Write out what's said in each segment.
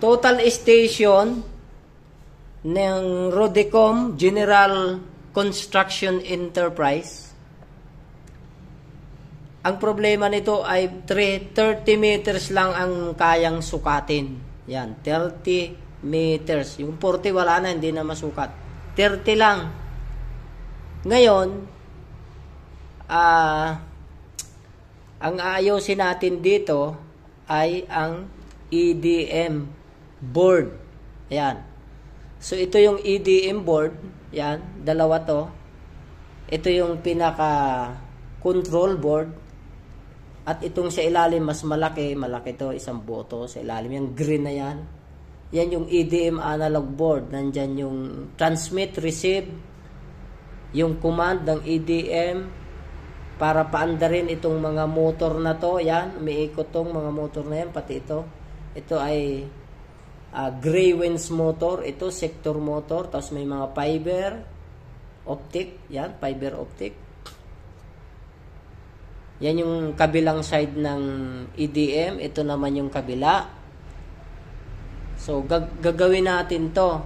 total station ng Rodecom General Construction Enterprise. Ang problema nito ay 30 meters lang ang kayang sukatin. Yan, 30 meters. Yung 40 wala na, hindi na masukat. 30 lang. Ngayon, ang aayusin natin dito ay ang EDM board. Ayan. So, ito yung EDM board. Yan, dalawa to. Ito yung pinaka-control board. At itong sa ilalim, mas malaki. Malaki to, isang boto sa ilalim. Yung green na yan. Yan yung EDM analog board. Nandyan yung transmit, receive, yung command ng EDM para paandarin itong mga motor na to. Yan, umiikot tong mga motor na yan, pati ito. Ito ay gray winds motor. Ito, sector motor. Tapos may mga fiber optic. Yan, fiber optic. Yan yung kabilang side ng EDM. Ito naman yung kabila. So, gagawin natin to.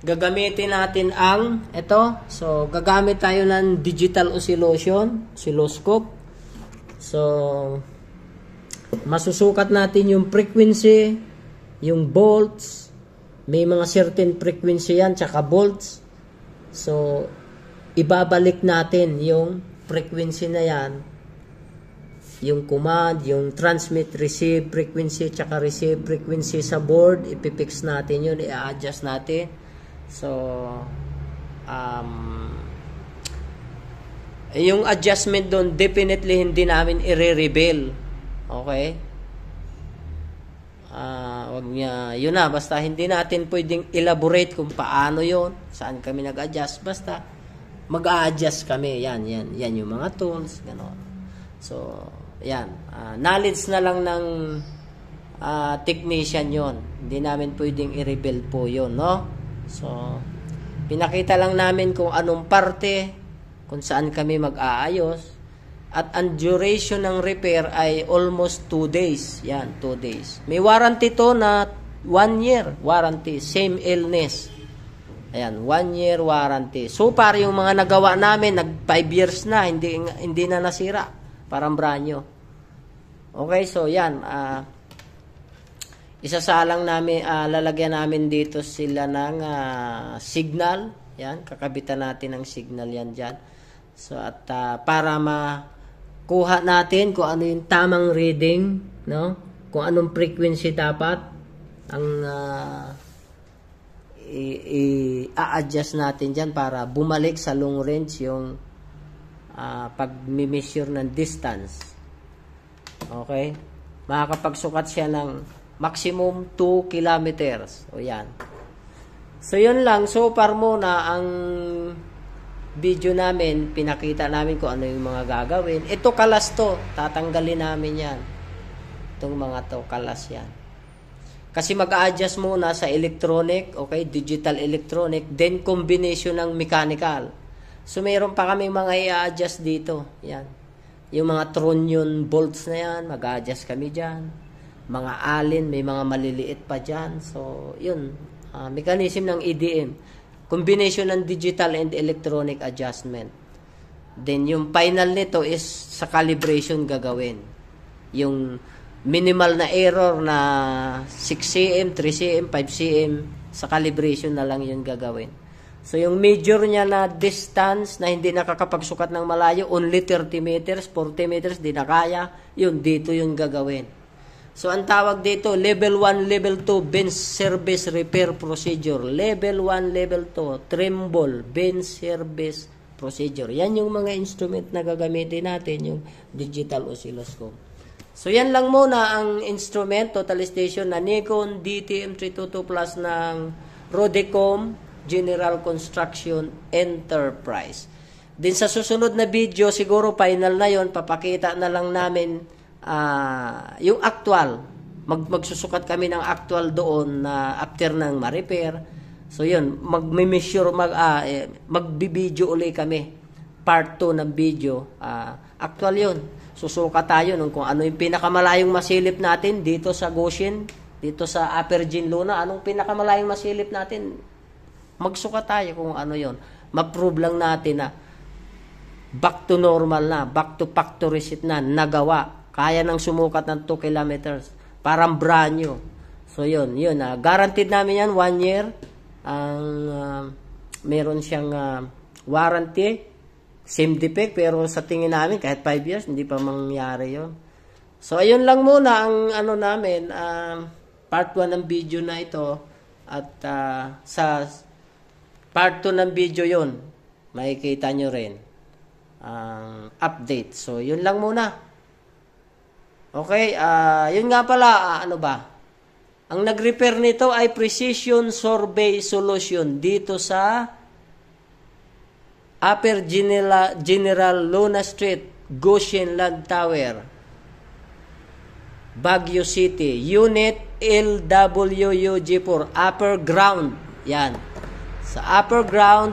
Gagamitin natin ang ito. So, gagamit tayo ng digital oscilloscope. So, masusukat natin yung frequency, yung volts. May mga certain frequency yan, tsaka volts. So, ibabalik natin yung frequency na yan. Yung command, yung transmit, receive frequency, tsaka receive frequency sa board. Ipipix natin yun, i-adjust natin. So, yung adjustment doon, definitely hindi namin i-reveal. Okay? Wag niya, yun na, basta hindi natin pwedeng elaborate kung paano yun, saan kami nag-adjust. Basta, mag-a-adjust kami. Yan yung mga tools, gano'n. So, yan. Knowledge na lang ng technician yon. Hindi namin pwedeng i-reveal po yun, no? So, pinakita lang namin kung anong parte, kung saan kami mag-aayos. At ang duration ng repair ay almost 2 days. Yan, 2 days. May warranty to na 1 year warranty. Same illness. Ayan, 1 year warranty. So, para yung mga nagawa namin, nag 5 years na, hindi na nasira. Parang brand new. Okay, so yan. Isasalang namin, lalagyan namin dito sila ng signal. Yan, kakabitan natin ng signal yan dyan. So, at para makuha natin kung ano yung tamang reading, no? Kung anong frequency dapat ang i-adjust natin dyan para bumalik sa long range yung pag-measure ng distance. Okay? Makakapagsukat siya ng maximum 2 kilometers. O yan. So, yun lang. So far muna ang video namin, pinakita namin kung ano yung mga gagawin. Ito kalas to. Tatanggalin namin yan. Itong mga to, kalas yan. Kasi mag-a-adjust muna sa electronic, okay, digital electronic, then combination ng mechanical. So, mayroon pa kami mga i-adjust dito. Yan. Yung mga trunnion bolts na yan, mag-a-adjust kami dyan. Mga allen, may mga maliliit pa dyan. So, yun. Mechanism ng EDM. Combination ng digital and electronic adjustment. Then, yung final nito is sa calibration gagawin. Yung minimal na error na 6 cm, 3 cm, 5 cm, sa calibration na lang yun gagawin. So, yung major niya na distance na hindi nakakapagsukat ng malayo, only 30 meters, 40 meters, di na kaya, yun, dito yung gagawin. So, ang tawag dito, level 1, level 2, bench service repair procedure. Level 1, level 2, Trimble, bench service procedure. Yan yung mga instrument na gagamitin natin, yung digital oscilloscope. So, yan lang muna ang instrument, total station na Nikon DTM322 Plus ng Rodecom General Construction Enterprise. Din sa susunod na video, siguro final na yon, papakita na lang namin yung actual. Magsusukat kami ng actual doon na after ng ma-repair. So, yun, mag-measure, magbibideo ulit kami. Part 2 ng video. Actual yun. susukat tayo kung ano yung pinakamalayong masilip natin dito sa Goshen, dito sa Upper Gin Luna. Anong pinakamalayong masilip natin? Magsukat tayo kung ano yon. Ma-prove lang natin na back to normal na, back to factory seat na, nagawa. Kaya nang sumukat ng 2 kilometers. Parang brand new. So yun. Guaranteed namin yan, 1 year. Meron siyang warranty, same defect, pero sa tingin namin kahit 5 years hindi pa mangyari yon. So ayun lang muna ang ano namin, part 1 ng video na ito, at sa part 2 ng video yon makikita nyo rin ang update. So yun lang muna. Okay, yun nga pala, ano ba? Ang nag-repair nito ay Precision Survey Solution dito sa Upper General Luna Street, Goshen Land Tower, Baguio City, Unit LWUG4, Upper Ground. Yan. Sa Upper Ground,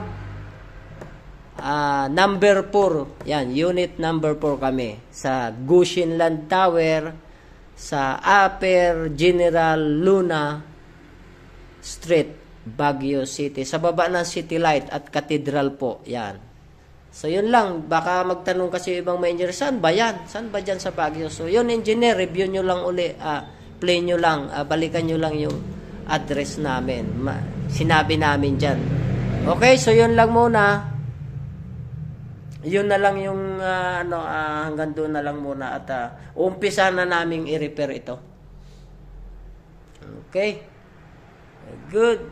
number 4. Yan, Unit number 4 kami. Sa Goshen Land Tower, sa Upper General Luna Street, Baguio City. Sa baba ng City Light at Cathedral po. Yan. So, yun lang. Baka magtanong kasi ibang may engineer, saan ba yan? Saan ba dyan sa Baguio? So, yun, engineer, review nyo lang uli. Play nyo lang. Balikan nyo lang yung address namin. Sinabi namin dyan. Okay, so yun lang muna. Yun na lang yung hanggang doon na lang muna, at umpisa na naming i-repair ito. Okay? Good.